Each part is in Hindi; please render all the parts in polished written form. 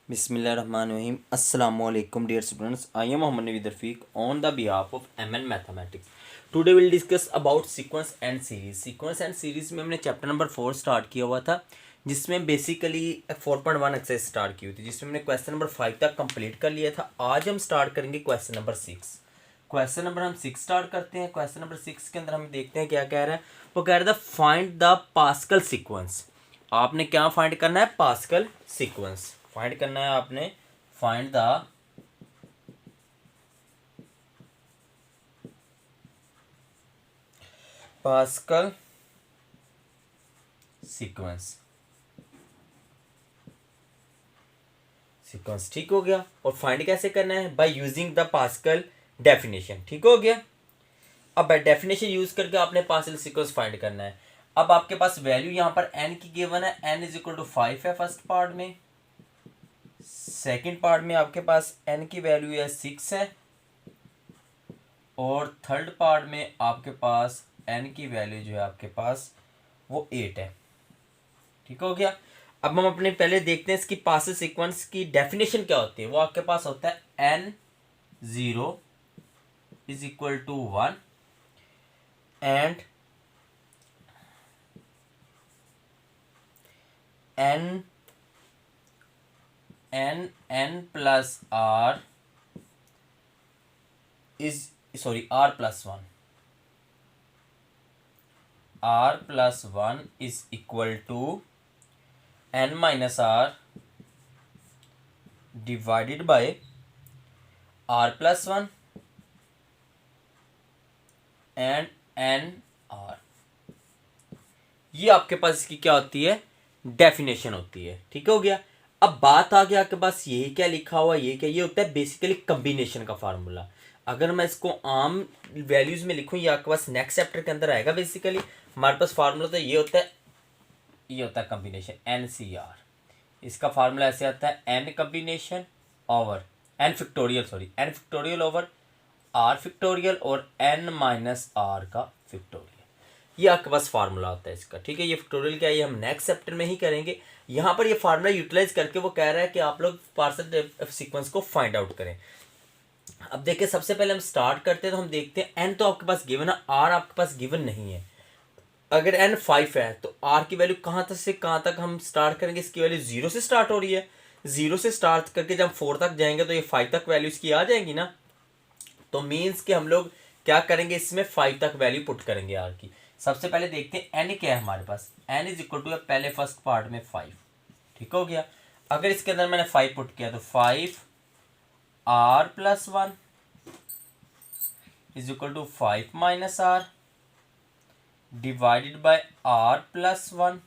Bismillahirrahmanirrahim. Assalamu alaikum dear students. I am Muhammad Naveed Rafiq on the behalf of MN Mathematics. Today we'll discuss about sequence and series. Sequence and series में हमने चैप्टर नंबर 4 स्टार्ट किया हुआ था, जिसमें बेसिकली 4.1 एक्सरसाइज स्टार्ट की हुई थी, जिसमें हमने क्वेश्चन नंबर 5 तक कंप्लीट कर लिया था. आज हम स्टार्ट करेंगे क्वेश्चन नंबर 6. क्वेश्चन नंबर हम 6 स्टार्ट करते हैं. क्वेश्चन नंबर 6 के अंदर हम देखते हैं क्या कह रहा है. वो कह रहा था फाइंड द पास्कल सीक्वेंस. आपने क्या फाइंड करना है? पास्कल सीक्वेंस फाइंड करना है आपने. Find the pascal sequence. Sequence ठीक हो गया. और फाइंड कैसे करना है? By using the pascal definition. ठीक हो गया. अब बाय डेफिनेशन यूज करके आपने पास्कल सीक्वेंस फाइंड करना है. अब आपके पास वैल्यू यहाँ पर n की गिवन है. n इज इक्वल टू 5 है फर्स्ट पार्ट में. सेकेंड पार्ट में आपके पास n की वैल्यू है 6 है. और थर्ड पार्ट में आपके पास n की वैल्यू जो है आपके पास वो 8 है. ठीक हो गया. अब हम अपने पहले देखते हैं इसकी पास्कल सीक्वेंस की डेफिनेशन क्या होती है. वो आपके पास होता है n0 is equal to 1 and n plus r is r plus 1. r plus 1 is equal to n minus r divided by r plus 1 and n r. ये आपके पास इसकी क्या होती है? डेफिनेशन होती है. ठीक हो गया. अब बात आ गया आपके पास ये क्या लिखा हुआ, ये क्या, ये होता है बेसिकली कम्बिनेशन का फार्मूला. अगर मैं इसको आम वैल्यूज में लिखूं, ये आपके पास नेक्स्ट चैप्टर के अंदर आएगा. बेसिकली हमारे पास फार्मूला तो ये होता है कम्बिनेशन NCR. इसका फार्मूला ऐसे आता है n combination over n factorial over r factorial और n माइनस r का फैक्टोरियल. ये आपके पास फार्मूला होता है इसका. ठीक है. ये फैक्टोरियल क्या है, ये हम नेक्स्ट चैप्टर में ही करेंगे. यहाँ पर ये फार्मूला यूटिलाइज करके वो कह रहा है कि आप लोग पार्शियल सीक्वेंस को फाइंड आउट करें. अब देखिए, सबसे पहले हम स्टार्ट करते हैं तो हम देखते हैं n तो आपके पास गिवन है, r आपके पास गिवन नहीं है. अगर n 5 है तो r की वैल्यू कहाँ तक से कहाँ तक हम स्टार्ट करेंगे? इसकी वैल्यू 0 से स्टार्ट हो रही है. 0 से स्टार्ट करके जब 4 तक जाएंगे तो ये 5 तक वैल्यू इसकी आ जाएंगी ना. तो मीन्स कि हम लोग क्या करेंगे, इसमें 5 तक वैल्यू पुट करेंगे r की. सबसे पहले देखते हैं n क्या है हमारे पास. n इज इक्वल टू पहले फर्स्ट पार्ट में 5. ठीक हो गया. अगर इसके अंदर मैंने 5 पुट किया तो 5 r plus 1 is equal to 5 minus r divided by r plus 1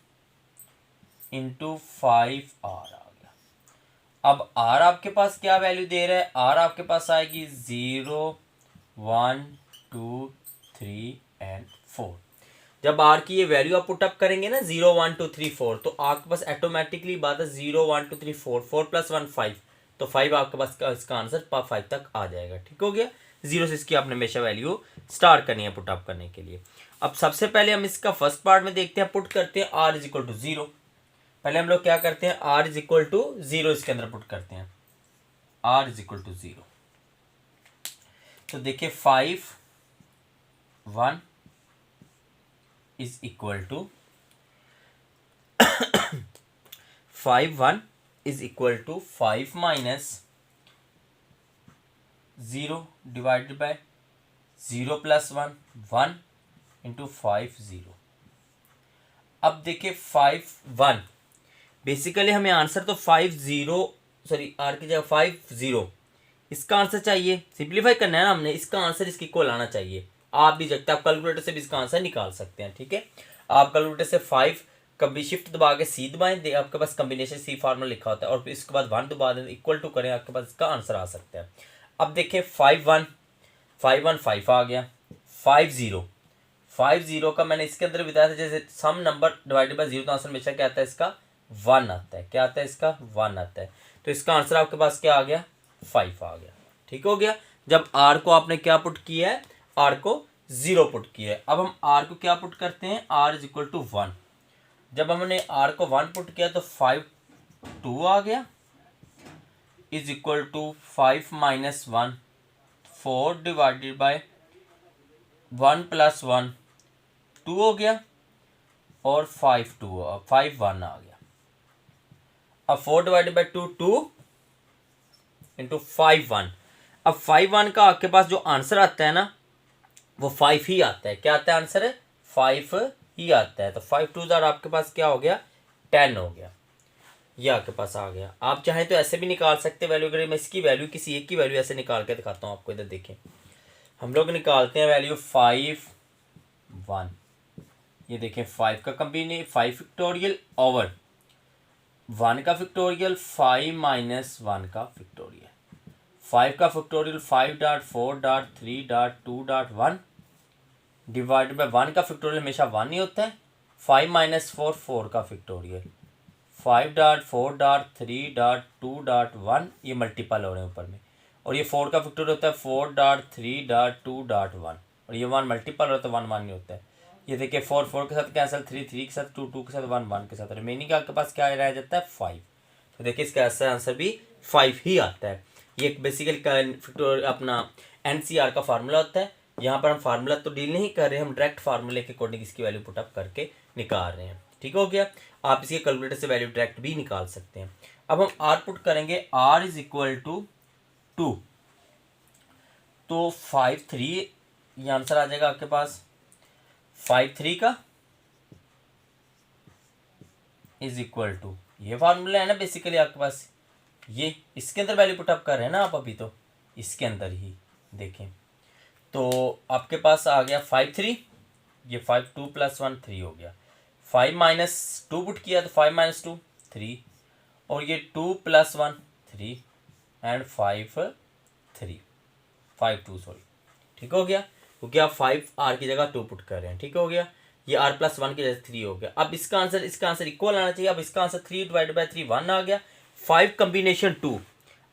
into 5r आ गया. अब r आपके पास क्या वैल्यू दे रहा है? r आपके पास आएगी 0 1 2 3 एंड 4. जब r की ये वैल्यू आप पुटअप करेंगे ना 0 1 2 3 4, तो आपके पास ऑटोमेटिकली बात है 0 1 2 3 4 4 प्लस 1 5. तो 5 आपके पास इसका आंसर 5 तक आ जाएगा. ठीक हो गया. 0 से इसकी आपने हमेशा वैल्यू स्टार्ट करनी है पुटअप करने के लिए. अब सबसे पहले हम इसका फर्स्ट पार्ट में देखते हैं, पुट करते हैं r इज इक्वल टू 0. पहले हम लोग क्या करते हैं, r इज इक्वल टू 0 इसके अंदर पुट करते हैं. r is equal to 0. तो देखिए 5 1 is equal to 5 1 is equal to 5 minus 0 divided by 0 plus 1 1 into 5 0. अब देखिए 5 1 बेसिकली हमें आंसर तो 5 0 आर की जगह 5 0 इसका आंसर चाहिए. सिंप्लीफाई करना है ना हमने, इसका आंसर इसकी को लाना चाहिए. आप भी सकते हैं, आप कैलकुलेटर से भी इसका आंसर निकाल सकते हैं. ठीक है. आप कैलकुलेटर से 5 कभी शिफ्ट दबा के सी दबाएं, आपके पास कम्बिनेशन सी फार्मूला लिखा होता है, और फिर इसके बाद 1 दबा दें, इक्वल टू करें, आपके पास इसका आंसर आ सकता है. अब देखिए 5 1 5 आ गया. 5 0 का मैंने इसके अंदर बताया था, जैसे सम नंबर डिवाइडेड बाय 0 तो आंसर हमेशा क्या आता है इसका 1 आता है. क्या आता है इसका 1 आता है. तो इसका आंसर आपके पास क्या आ गया 5 आ गया. ठीक हो गया. जब r को आपने क्या पुट किया है, r को 0 पुट किया है. अब हम r को क्या पुट करते हैं, r इज इक्वल टू 1. जब हमने r को 1 पुट किया तो 5 2 आ गया. Is equal to 5 minus 1, 4 divided by 1 plus 1, 2 हो गया, और 5 1 आ गया। अब 4 डिवाइडेड बाई 2, 2 इंटू 5 1। अब 5 1 का आपके पास जो आंसर आता है ना, वो 5 ही आता है। क्या आता है आंसर? 5 ही आता है। तो 5 2 ज़ार आपके पास क्या हो गया? 10 हो गया। ये आपके पास आ गया। आप चाहें तो ऐसे भी निकाल सकते वैल्यू। अगर मैं इसकी वैल्यू, किसी एक की वैल्यू ऐसे निकाल के दिखाता हूँ आपको, इधर देखें। हम लोग निकालते हैं वैल्यू 5 1। ये देखें, 5 का कम्बिने 5 फैक्टोरियल ओवर 1 का फैक्टोरियल, 5 माइनस 1 का फैक्टोरियल। 5 का factorial 5 dot 4 dot 3 dot 2 dot 1 divide by 1 का फैक्टोरियल हमेशा 1 ही होता है। 5 माइनस 4, 4 का factorial. 5 dot 4 dot 3 dot 2 dot 1, ये मल्टीपल हो रहे हैं ऊपर में। और ये 4 का फैक्टोरियल होता है 4 डॉट 3 डॉट 2 डॉट 1, और ये 1 मल्टीपल होता है, 1 1 नहीं होता है। ये देखिए 4 4 के साथ कैंसिल, 3 3 के साथ, 2 2 के साथ, 1 1 के साथ, रिमेनिंग आपके पास क्या रह जाता है? 5। तो देखिए इसका ऐसा आंसर भी 5 ही आता है। ये एक बेसिकली अपना NCR का फार्मूला होता है। यहाँ पर हम फार्मूला तो डील नहीं कर रहे, हम डायरेक्ट फार्मूले के अकॉर्डिंग इसकी वैल्यू पुट अप करके निकाल रहे हैं। ठीक हो गया। आप इसके कैलकुलेटर से वैल्यू डायरेक्ट भी निकाल सकते हैं। अब हम R पुट करेंगे, R इज इक्वल टू 2, तो 5 3 ये आंसर आ जाएगा आपके पास। 5 3 का इज इक्वल टू, ये फार्मूला है ना बेसिकली आपके पास, ये इसके अंदर वैल्यू पुट अप कर रहे हैं ना आप अभी, तो इसके अंदर ही देखें। तो आपके पास आ गया 5 3, ये 5 2 प्लस 1 3 हो गया। 5 माइनस 2 पुट किया तो 5 माइनस 2 3, और ये 2 प्लस 1 3 एंड 5 3 5 2 सॉरी। ठीक हो गया, क्योंकि आप 5 R की जगह 2 पुट कर रहे हैं। ठीक हो गया, ये R प्लस 1 की जगह 3 हो गया। अब इसका आंसर इक्वल आना चाहिए। अब इसका आंसर 3 डिवाइड बाई 3 1 आ गया। 5 कम्बिनेशन 2,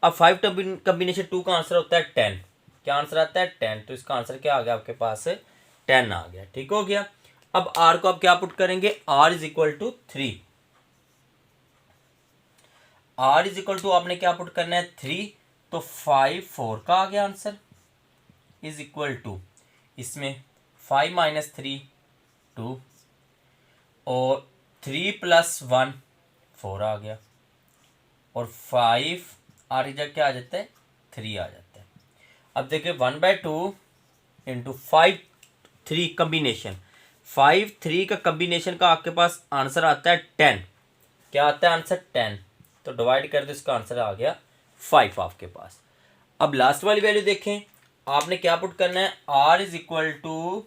अब 5 कम्बिनेशन 2 का आंसर होता है 10। क्या आंसर आता है? 10। तो इसका आंसर क्या आ गया आपके पास? 10 आ गया। ठीक हो गया। अब R को आप क्या पुट करेंगे? R is equal to 3। R is equal to आपने क्या पुट करना है? 3। तो 5 4 का आ गया आंसर, इज इक्वल टू इसमें 5 माइनस 3 2, और 3 प्लस 1 4 आ गया, और 5 R की जगह क्या आ जाता है? 3 आ जाता है। अब देखिए 1/2 इंटू 5 3 कम्बिनेशन, 5 3 का कम्बिनेशन का आपके पास आंसर आता है 10। क्या आता है आंसर? 10। तो डिवाइड कर दो, इसका आंसर आ गया 5 आपके पास। अब लास्ट वाली वैल्यू देखें, आपने क्या पुट करना है? R is equal to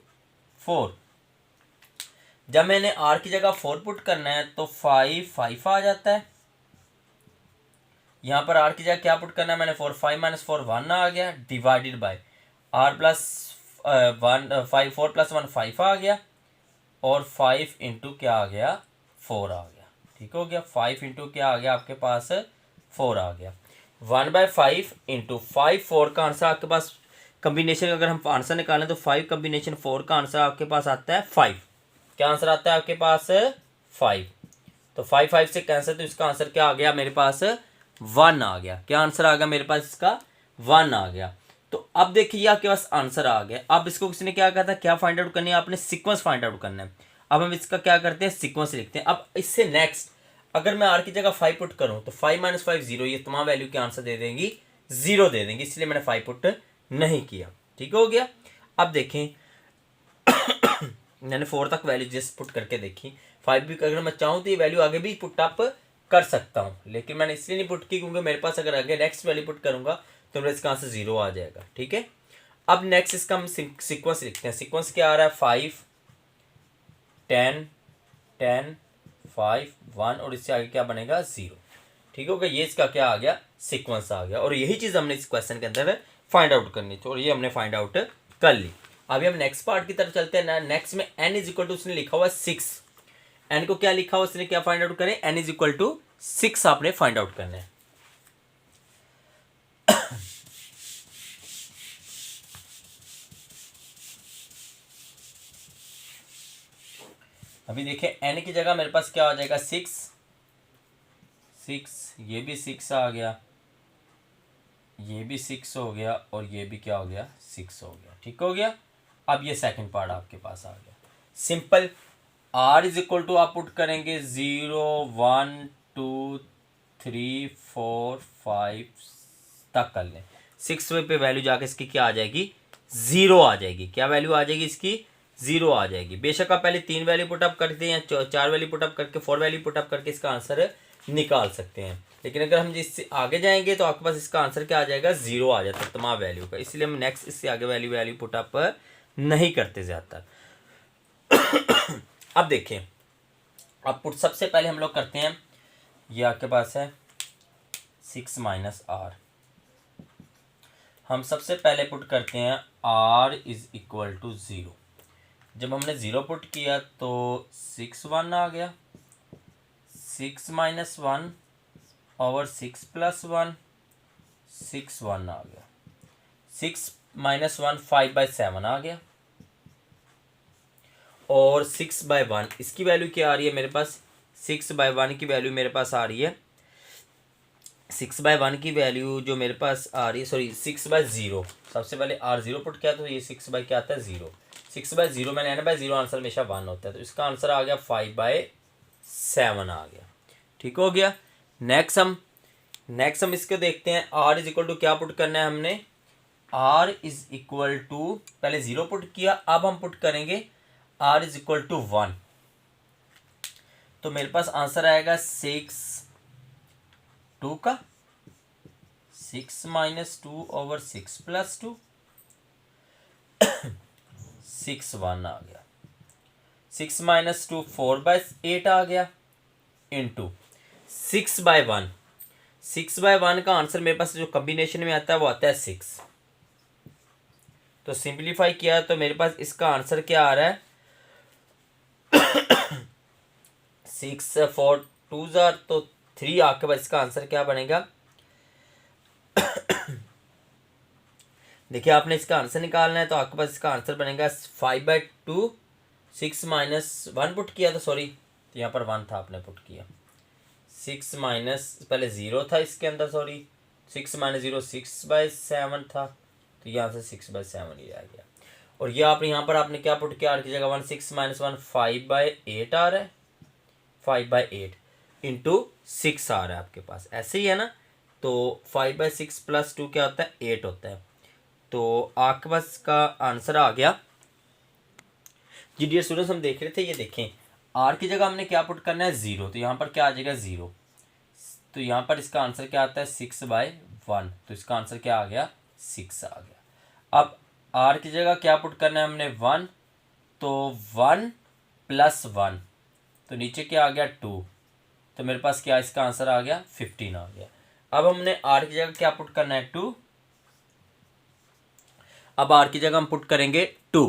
4। जब मैंने R की जगह 4 पुट करना है तो 5 5 आ जाता है। यहाँ पर R की जगह क्या पुट करना है मैंने? 4 5 माइनस 4 1 आ गया, divided by R plus 1 5 4 plus 1 5 आ गया, और 5 इंटू क्या आ गया? 4 आ गया। ठीक हो गया, 5 इंटू क्या आ गया आपके पास? 4 आ गया। 1/5 इंटू 5 4 का आंसर आपके पास कम्बिनेशन, अगर हम आंसर निकालें तो 5 कम्बिनेशन 4 का आंसर आपके पास आता है 5। क्या आंसर आता है आपके पास? 5। तो 5 5 से कैंसिल, तो इसका आंसर क्या आ गया मेरे पास? 1 आ गया। क्या आंसर आ गया मेरे पास? इसका 1 आ गया। तो अब देखिए आपके पास आंसर आ गया। अब इसको किसी ने क्या कहा था? क्या फाइंड आउट करनी है आपने? सीक्वेंस फाइंड आउट करना है। अब हम इसका क्या करते हैं? सीक्वेंस लिखते हैं। अब इससे नेक्स्ट अगर मैं R की जगह 5 पुट करूं तो 5 माइनस 5 0, ये तमाम वैल्यू के आंसर दे देंगी 0 दे देंगी, इसलिए मैंने 5 पुट नहीं किया। ठीक हो गया। अब देखें मैंने 4 तक वैल्यू जस्ट पुट करके देखी। 5 भी अगर मैं चाहूँ तो ये वैल्यू आगे भी पुट अप कर सकता हूँ, लेकिन मैंने इसलिए नहीं पुट की क्योंकि मेरे पास अगर आगे नेक्स्ट वैल्यू पुट करूंगा तो मेरा इसका आंसर 0 आ जाएगा। ठीक है, अब नेक्स्ट इसका हम सीक्वेंस लिखते हैं। सीक्वेंस क्या आ रहा है? 5 10 10 5 1, और इससे आगे क्या बनेगा? 0। ठीक होगा, ये इसका क्या आ गया? सीक्वेंस आ गया। और यही चीज़ हमने इस क्वेश्चन के अंदर फाइंड आउट करनी थी, और ये हमने फाइंड आउट कर ली। अभी हम नेक्स्ट पार्ट की तरफ चलते हैं। नेक्स्ट में n इज इक्वल टू, उसने लिखा हुआ 6। n को क्या लिखा हुआ उसने, क्या फाइंड आउट करें? n इज इक्वल टू 6 आपने फाइंड आउट करना है। अभी देखें n की जगह मेरे पास क्या आ जाएगा? 6 6, ये भी 6 आ गया, ये भी 6 हो गया और ये भी क्या हो गया, 6 हो गया। ठीक हो गया। अब ये सेकंड पार्ट आपके पास आ गया, simple. r is equal to आप पुट करेंगे 0 1 2 3 4 5 तक कर लें। 6 पे वैल्यू जाके इसकी क्या आ जाएगी, 0 आ जाएगी। क्या वैल्यू आ जाएगी इसकी, 0 आ जाएगी। बेशक आप पहले 3 वैल्यू पुटअप करते हैं या 4 वैल्यू पुटअप करके 4 वैल्यू पुटअप करके इसका आंसर निकाल सकते हैं, लेकिन अगर हम इससे आगे जाएंगे तो आपके पास इसका आंसर क्या आ जाएगा, 0 आ जाता है तमाम वैल्यू का। इसलिए हम नेक्स्ट इससे आगे वैल्यू पुटअप नहीं करते ज़्यादातर। अब देखें, अब पुट सबसे पहले हम लोग करते हैं, ये आपके पास है 6 माइनस आर। हम सबसे पहले पुट करते हैं r इज इक्वल टू 0। जब हमने 0 पुट किया तो 6 1 आ गया, 6 माइनस 1 ओवर 6 प्लस 1, 6 1 आ गया। 6 माइनस 1 5/7 आ गया, और 6/1 इसकी वैल्यू क्या आ रही है मेरे पास, 6/1 की वैल्यू मेरे पास आ रही है, 6/1 की वैल्यू जो मेरे पास आ रही है, सॉरी 6/0। सबसे पहले r0 पुट किया तो ये 6 क्या आता है, 0। 6/0 मैंने n/0 आंसर हमेशा 1 होता है, तो इसका आंसर आ गया 5/7 आ गया। ठीक हो गया। नेक्स्ट हम इसको देखते हैं, r इज इक्वल टू क्या पुट करना है हमने, r इज इक्वल टू पहले 0 पुट किया, अब हम पुट करेंगे r इज इक्वल टू 1। तो मेरे पास आंसर आएगा 6 2 का 6 माइनस 2 ओवर 6 प्लस 2, 6 1 आ गया। 6 माइनस 2 4/8 आ गया, इंटू 6/1। 6/1 का आंसर मेरे पास जो कॉम्बिनेशन में आता है वो आता है 6। तो सिंप्लीफाई किया तो मेरे पास इसका आंसर क्या आ रहा है, 6 4 2 तो 3 आपके पास इसका आंसर क्या बनेगा। देखिए आपने इसका आंसर निकालना है तो आपके पास इसका आंसर बनेगा 5/2। 6 माइनस 1 पुट किया तो सॉरी, तो यहाँ पर 1 था, आपने पुट किया 6 माइनस पहले 0 था इसके अंदर, सॉरी 6 माइनस 0 6/7 था, तो यहाँ से 6/7 ये आ गया। और ये आपने यहाँ पर आपने क्या पुट किया, r की जगह 1, 6 माइनस 1 5/8 आ रहा है, 5/8 इंटू 6 आ रहा है आपके पास, ऐसे ही है ना। तो 5/6 प्लस 2 क्या होता है, 8 होता है। तो आपके पास इसका आंसर आ गया। जी डियर स्टूडेंट्स, हम देख रहे थे, ये देखें r की जगह हमने क्या पुट करना है, 0, तो यहाँ पर क्या आ जाएगा 0। तो यहाँ पर इसका आंसर क्या आता है 6/1, तो इसका आंसर क्या आ गया 6 आ गया। अब r की जगह क्या पुट करना है हमने 1, तो 1 प्लस 1, तो नीचे क्या आ गया 2, तो मेरे पास क्या इसका आंसर आ गया 15 आ गया। अब हमने r की जगह क्या पुट करना है 2, अब r की जगह हम पुट करेंगे 2।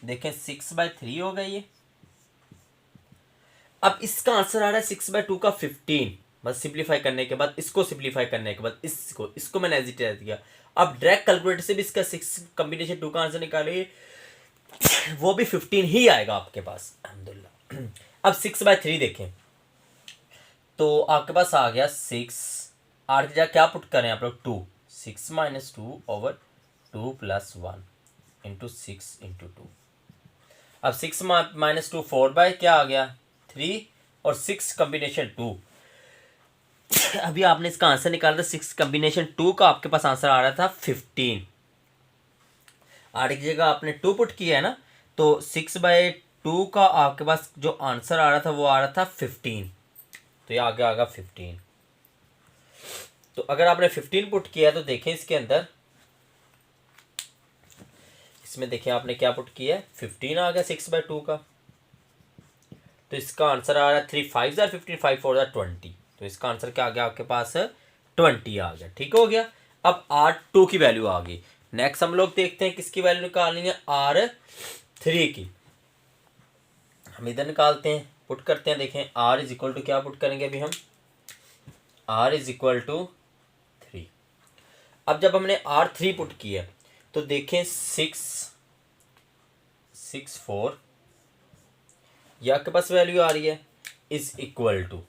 देखें 6/3 हो गई ये। अब इसका आंसर आ रहा है 6/2 का 15। बस सिंप्लीफाई करने के बाद, इसको सिंप्लीफाई करने के बाद इसको मैंने एज इट इज दिया। अब डायरेक्ट कैलकुलेटर से भी इसका 6 कॉम्बिनेशन 2 का आंसर निकालिए, वो भी 15 ही आएगा आपके पास अल्हम्दुलिल्लाह। अब 6/3 देखें तो आपके पास आ गया 6, r की जगह क्या पुट करें आप लोग 2, 6 minus 2 over 2 plus 1 into 6 into 2। अब 6 माइनस 2 4 क्या आ गया 3, और 6 कॉम्बिनेशन 2। अभी आपने इसका आंसर निकाला था 6 कॉम्बिनेशन 2 का, आपके पास आंसर आ रहा था 15। r की जगह आपने 2 पुट किया है ना, तो 6/2 का आपके पास जो आंसर आ रहा था वो आ रहा था 15, तो ये आगे आगा 15। तो अगर आपने 15 पुट किया है तो देखें इसके अंदर, इसमें देखिए आपने क्या पुट किया है 15 आ गया 6/2 का, तो इसका आंसर आ रहा है 3 5 15 5 4 20, तो इसका आंसर क्या आ गया आपके पास 20 आ गया। ठीक हो गया। अब R2 की वैल्यू आ गई। नेक्स्ट हम लोग देखते हैं किसकी वैल्यू निकालनी है, R3 की। हम इधर निकालते हैं, पुट करते हैं। देखें R इज इक्वल टू क्या पुट करेंगे अभी हम, R इज इक्वल टू 3। अब जब हमने R3 पुट किया तो देखें 6 4 यह आपके पास वैल्यू आ रही है, is equal to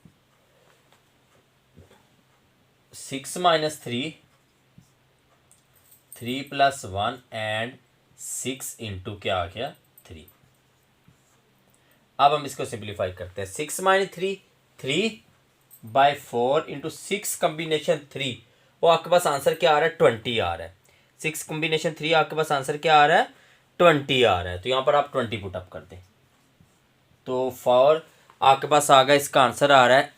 6 minus 3, 3 plus 1 and 6 into क्या आ गया 3। अब हम इसको सिंप्लीफाई करते हैं। 6 माइनस 3, 3/4 इंटू 6 कम्बिनेशन 3, वो आपके पास आंसर क्या आ रहा है 20 आ रहा है। 6 कम्बिनेशन 3 आपके पास आंसर क्या आ रहा है 20 आ रहा है। तो यहाँ पर आप 20 पुट अप कर दें तो 4 आपके पास आ गया, इसका आंसर आ रहा है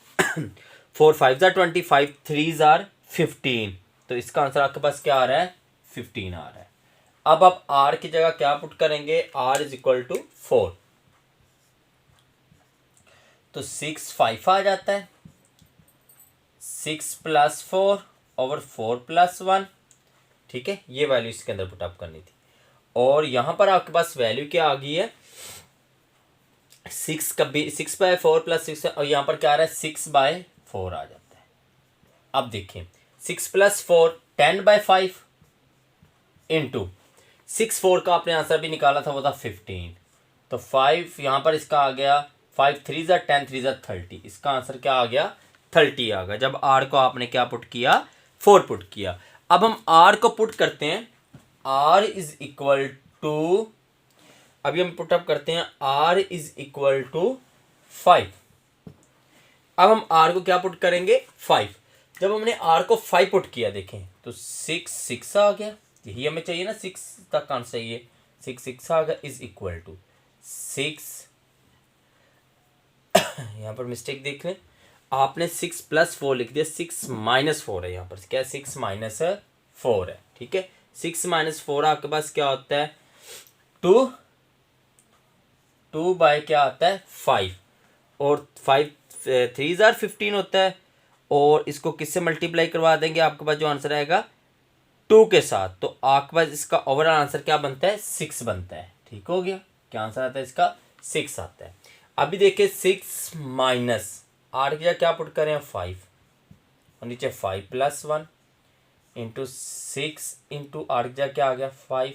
4 5 जार 20, 5 3 जार 15। तो इसका आंसर आपके पास क्या आ रहा है 15 आ रहा है। अब आप r की जगह क्या पुट करेंगे, r इज इक्वल टू 4, तो 6 5 आ जाता है, 6 प्लस 4 ओवर 4 प्लस 1। ठीक है, ये वैल्यू इसके अंदर पुटअप करनी थी। और यहां पर आपके पास वैल्यू क्या आ गई है 6/4 प्लस 6, और यहां पर क्या आ रहा है 6/4 आ जाता है। अब देखिए 6 प्लस 4 10/5 इंटू 6 4 का आपने आंसर भी निकाला था, वो था 15। तो 5 यहाँ पर इसका आ गया 5 3 ज़ा 10, 3 ज़ा 30, इसका आंसर क्या आ गया 30 आ गया। जब r को आपने क्या पुट किया 4 पुट किया। अब हम r को पुट करते हैं, r इज इक्वल टू, अभी हम पुटअप करते हैं r इज इक्वल टू 5। अब हम r को क्या पुट करेंगे 5। जब हमने r को 5 पुट किया देखें तो 6 6 आ गया, यही हमें चाहिए ना 6 तक आंसर चाहिए, 6 6 आ गया इज इक्वल टू 6 यहाँ पर मिस्टेक देख लें आपने 6 प्लस 4 लिख दिया, 6 माइनस 4 है यहाँ पर, क्या 6 माइनस 4 है। ठीक है, 6 माइनस 4 आपके पास क्या होता है 2 बाय क्या आता है 5, और 5 3 जार 15 होता है, और इसको किससे मल्टीप्लाई करवा देंगे आपके पास जो आंसर आएगा 2 के साथ, तो आपके पास इसका ओवरऑल आंसर क्या बनता है 6 बनता है। ठीक हो गया, क्या आंसर आता है इसका 6 आता है। अभी देखिए 6 माइनस r की जगह क्या पुट करें 5, और नीचे 5 प्लस 1 इंटू 6 इंटू r की जगह क्या आ गया 5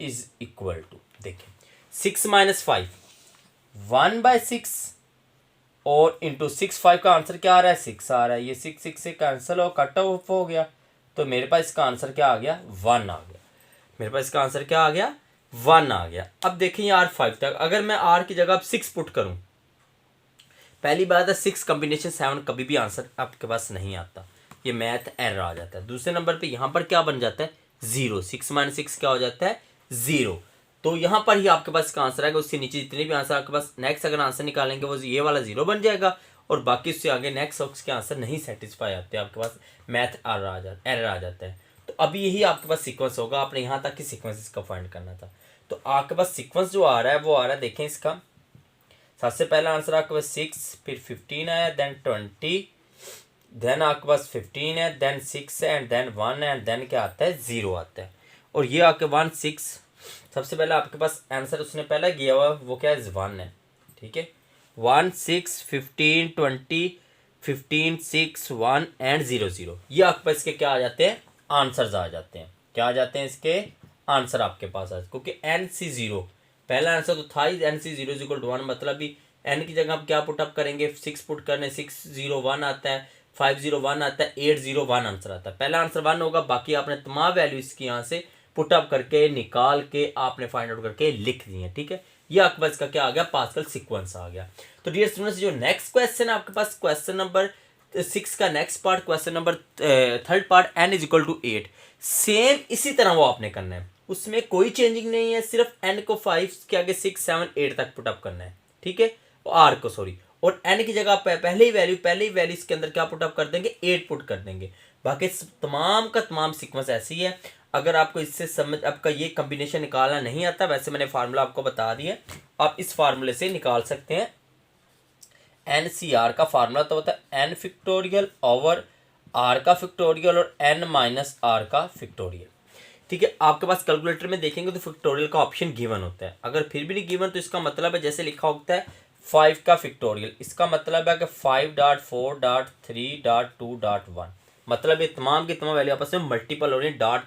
इज इक्वल टू, देखिए 6 माइनस 5 1/6, और इंटू 6 5 का आंसर क्या आ रहा है 6 आ रहा है, ये 6 6 से कैंसिल हो कट ऑफ हो गया, तो मेरे पास इसका आंसर क्या आ गया 1 आ गया। मेरे पास इसका आंसर क्या आ गया 1 आ गया। अब देखिए यार 5 तक, अगर मैं r की जगह अब 6 पुट करूं, पहली बात है 6 कॉम्बिनेशन 7 कभी भी आंसर आपके पास नहीं आता, ये मैथ एरर आ जाता है। दूसरे नंबर पे यहाँ पर क्या बन जाता है 0, 6 माइनस 6 क्या हो जाता है 0, तो यहाँ पर ही आपके पास इसका आंसर आएगा। उससे नीचे जितने भी आंसर आपके पास नेक्स्ट अगर आंसर निकालेंगे वो ये वाला 0 बन जाएगा, और बाकी उससे आगे नेक्स्ट ऑप्शन के आंसर नहीं सेटिस्फाई आते, आपके पास मैथ एरर आ जाता है। तो अभी यही आपके पास सीक्वेंस होगा, आपने यहाँ तक की सीक्वेंस इसका फाइंड करना था। तो आपके पास सीक्वेंस जो आ रहा है वो आ रहा है, देखें इसका सबसे पहला आंसर आपके पास 6, फिर 15 है, देन 20, देन आपके पास 15 है, देन 6 है, एंड देन 1 है, एंड देन क्या आता है 0 आता है। और ये आपके 1 6 सबसे पहले आपके पास आंसर उसने पहला किया हुआ वो क्या है 1 है। ठीक है, 1 6 15 20 15 6 1 एंड 0 0, ये आपके पास इसके क्या आ जाते हैं आंसर्स आ जाते हैं। क्या आ जाते हैं इसके आंसर आपके पास आज, क्योंकि NC0 पहला आंसर तो था ही, NC0 इज इक्वल टू 1, मतलब भी n की जगह आप क्या पुटअप करेंगे 6 पुट करने, 601 आता है, 501 आता है, 801 आंसर आता है। पहला आंसर 1 होगा, बाकी आपने तमाम वैल्यू इसकी यहाँ से पुटअप करके निकाल के आपने फाइंड आउट करके लिख दी है। ठीक है, ये आपके पास का क्या आ गया पास्कल सीक्वेंस आ गया। तो डियर स्टूडेंट्स जो नेक्स्ट क्वेश्चन है आपके पास क्वेश्चन नंबर 6 का next part, question number 3rd part n is equal to 8, same इसी तरह वो आपने करना है, उसमें कोई चेंजिंग नहीं है, सिर्फ n को 5 के आगे 6 7 8 तक पुटअप करना है। ठीक है, r को सॉरी, और n की जगह पहले ही वैल्यू इसके अंदर क्या पुटअप कर देंगे 8 पुट कर देंगे। बाकी तमाम का तमाम सीक्वेंस ऐसी है। अगर आपको इससे समझ आपका ये कॉम्बिनेशन निकालना नहीं आता, वैसे मैंने फार्मूला आपको बता दिया, आप इस फार्मूले से निकाल सकते हैं। NCR का फार्मूला तो होता है n फैक्टोरियल ओवर r का फैक्टोरियल और n माइनस r का फैक्टोरियल। ठीक है, आपके पास कैलकुलेटर में देखेंगे तो फैक्टोरियल का ऑप्शन गिवन होता है, अगर फिर भी नहीं गिवन तो इसका मतलब है जैसे लिखा होता है 5 का फैक्टोरियल, इसका मतलब है कि 5.4.3.2.1, मतलब ये तमाम की तमाम वैल्यू आपस में मल्टीपल हो रही है। डाट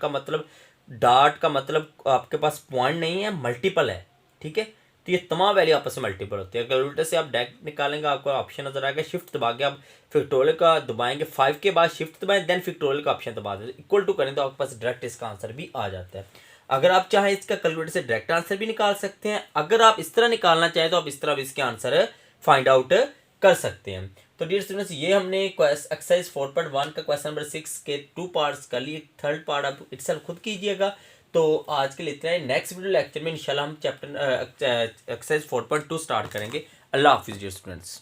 का मतलब आपके पास पॉइंट नहीं है, मल्टीपल है। ठीक है, तो ये तमाम वैल्यू आपस में मल्टीपल होती है। कैलकुलेटर से आप डायरेक्ट निकालेंगे, आपको ऑप्शन नजर आएगा, शिफ्ट दबा के आप फैक्टोरियल का दबाएंगे, 5 के बाद शिफ्ट दबाएं, देन फैक्टोरियल का ऑप्शन दबा दें, इक्वल टू करें तो आपके पास डायरेक्ट इसका आंसर भी आ जाता है। अगर आप चाहें इसका कैलकुलेटर से डायरेक्ट आंसर भी निकाल सकते हैं, अगर आप इस तरह निकालना चाहें तो आप इस तरह भी इसके आंसर फाइंड आउट कर सकते हैं। तो डियर स्टूडेंट्स, ये हमने एक्सरसाइज 4.1 का क्वेश्चन नंबर 6 के 2 पार्ट्स कर लिए। थर्ड पार्ट आप इटसेल्फ खुद कीजिएगा। तो आज के लिए इतना है। नेक्स्ट वीडियो लेक्चर में इंशाल्लाह हम चैप्टर एक्सरसाइज 4.2 स्टार्ट करेंगे। अल्लाह हाफिज़ डियर स्टूडेंट्स।